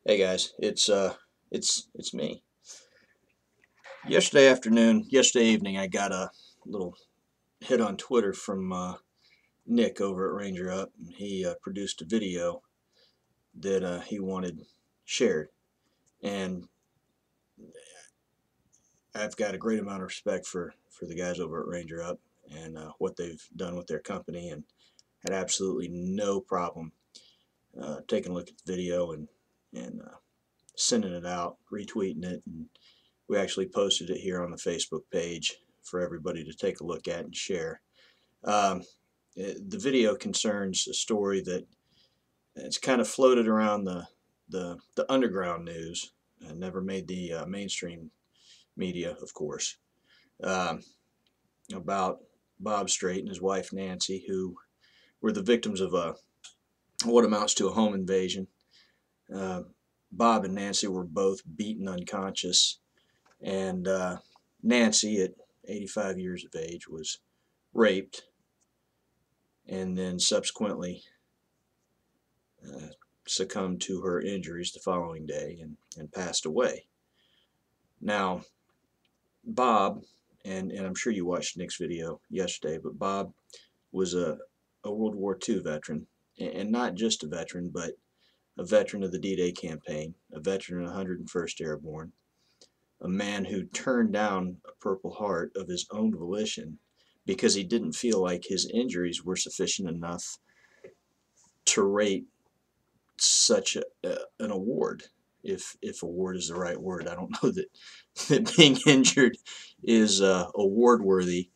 Hey guys, it's me. Yesterday evening, I got a little hit on Twitter from Nick over at Ranger Up. He produced a video that he wanted shared, and I've got a great amount of respect for the guys over at Ranger Up and what they've done with their company, and had absolutely no problem taking a look at the video and sending it out, retweeting it, and we actually posted it here on the Facebook page for everybody to take a look at and share. Um, the video concerns a story that it's kind of floated around the underground news and never made the mainstream media, of course, um, about Bob Strait and his wife Nancy, who were the victims of what amounts to a home invasion. Uh, Bob and Nancy were both beaten unconscious, and Nancy, at 85 years of age, was raped and then subsequently uh, succumbed to her injuries the following day and passed away. Now, Bob, and I'm sure you watched Nick's video yesterday, but Bob was a World War II veteran, and not just a veteran, but a veteran of the D-Day campaign, a veteran of the 101st Airborne, a man who turned down a Purple Heart of his own volition because he didn't feel like his injuries were sufficient enough to rate such an award. If award is the right word, I don't know that being injured is award worthy,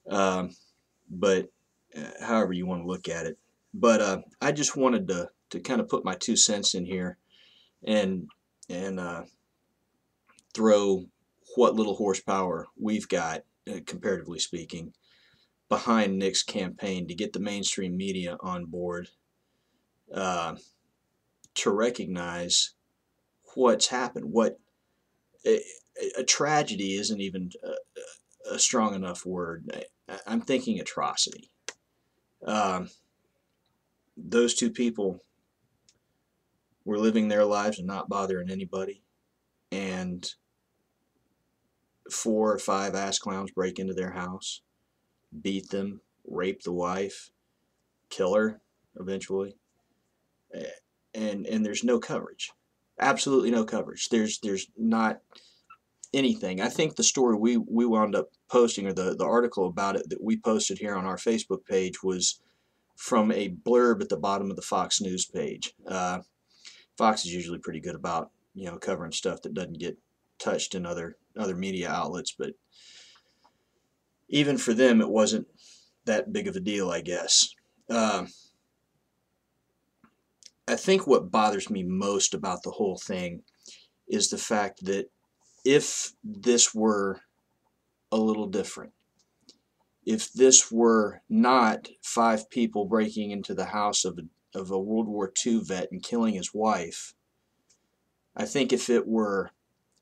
but however you want to look at it. But I just wanted to kind of put my 2 cents in here and and throw what little horsepower we've got, comparatively speaking, behind Nick's campaign to get the mainstream media on board, uh, to recognize what's happened. What a tragedy isn't even a strong enough word. I'm thinking atrocity. Um, those two people were living their lives and not bothering anybody, and 4 or 5 ass clowns break into their house, beat them, rape the wife, kill her eventually, and there's no coverage, absolutely no coverage. There's not anything. I think the story we wound up posting, or the article about it that we posted here on our Facebook page, was from a blurb at the bottom of the Fox News page. Fox is usually pretty good about covering stuff that doesn't get touched in other media outlets, but even for them, it wasn't that big of a deal, I guess. Uh, I think what bothers me most about the whole thing is the fact that if this were a little different, if this were not 5 people breaking into the house of a World War II vet and killing his wife, I think if it were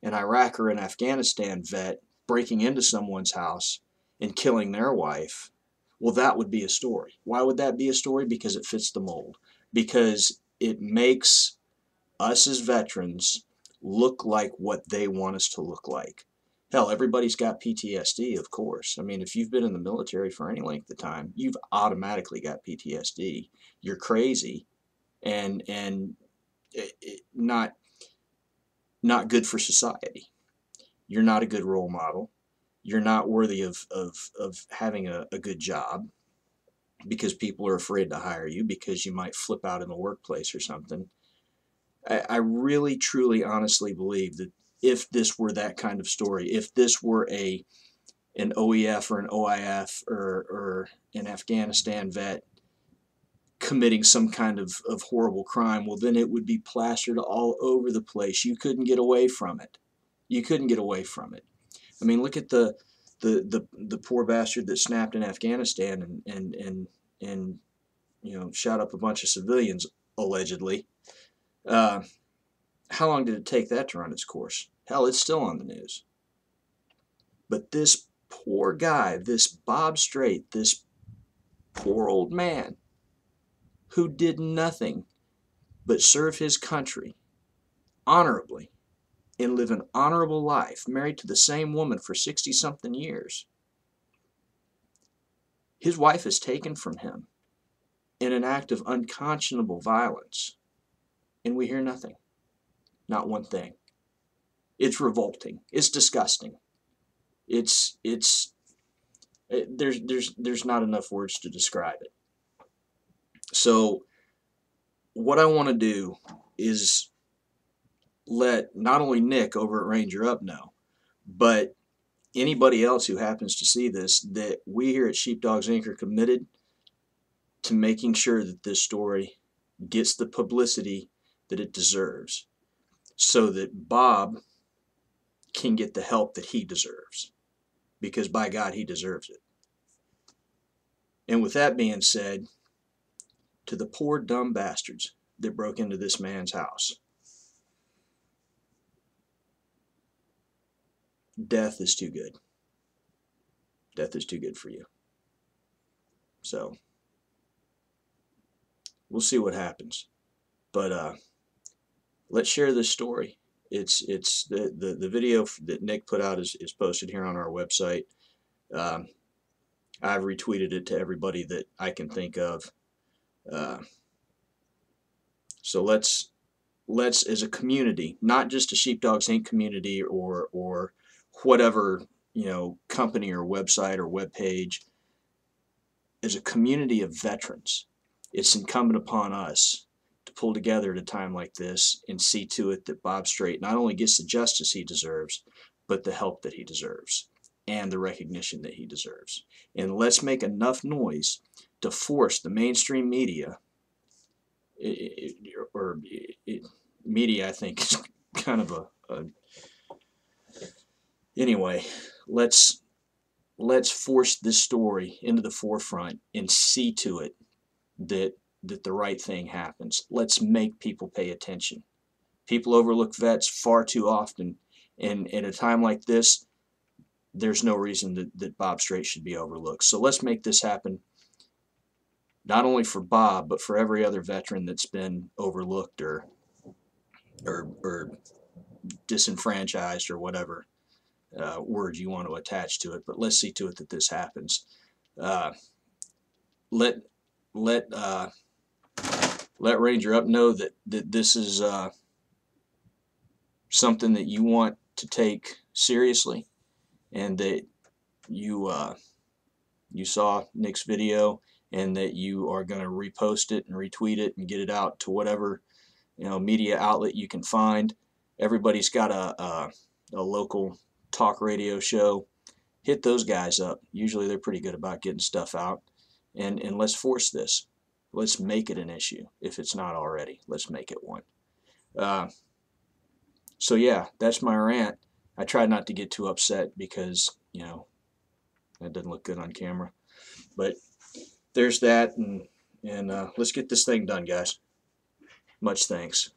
an Iraq or an Afghanistan vet breaking into someone's house and killing their wife, well, that would be a story. Why would that be a story? Because it fits the mold. Because it makes us as veterans look like what they want us to look like. Hell, everybody's got PTSD, of course. I mean, if you've been in the military for any length of time, you've automatically got PTSD. You're crazy, and not good for society. You're not a good role model. You're not worthy of having a good job, because people are afraid to hire you because you might flip out in the workplace or something. I really, truly, honestly believe that if this were that kind of story, if this were an OEF or an OIF or an Afghanistan vet committing some kind of horrible crime, well, then it would be plastered all over the place. You couldn't get away from it. You couldn't get away from it. I mean, look at the poor bastard that snapped in Afghanistan and shot up a bunch of civilians, allegedly. Uh, how long did it take that to run its course? Hell, it's still on the news. But this poor guy, this Bob Strait, this poor old man who did nothing but serve his country, honorably and live an honorable life, married to the same woman for 60-something years, his wife is taken from him in an act of unconscionable violence, and we hear nothing. Not one thing. It's revolting. It's disgusting. There's not enough words to describe it. So what I want to do is let not only Nick over at Ranger Up know, but anybody else who happens to see this, that we here at Sheepdogs Inc. are committed to making sure that this story gets the publicity that it deserves, so that Bob can get the help that he deserves, because by God, he deserves it. And with that being said, to the poor dumb bastards that broke into this man's house, death is too good. Death is too good for you. So we'll see what happens. But let's share this story. It's the video that Nick put out is posted here on our website. I've retweeted it to everybody that I can think of. So let's as a community, not just a Sheepdogs Inc. community or whatever, company or website or web page, as a community of veterans, it's incumbent upon us to pull together at a time like this and see to it that Bob Strait not only gets the justice he deserves, but the help that he deserves and the recognition that he deserves. And let's make enough noise to force the mainstream media, media, I think, is kind of anyway, let's force this story into the forefront and see to it that the right thing happens. Let's make people pay attention. People overlook vets far too often, and at a time like this, there's no reason that Bob Strait should be overlooked. So let's make this happen, not only for Bob, but for every other veteran that's been overlooked or disenfranchised or whatever word you want to attach to it. But let's see to it that this happens. Let Ranger Up know that this is something that you want to take seriously, and that you saw Nick's video, and that you are going to repost it and retweet it and get it out to whatever media outlet you can find. Everybody's got a local talk radio show. Hit those guys up. Usually they're pretty good about getting stuff out. And let's force this. Let's make it an issue. If it's not already, let's make it one. So yeah, that's my rant. I tried not to get too upset because, that doesn't look good on camera. But there's that, and let's get this thing done, guys. Much thanks.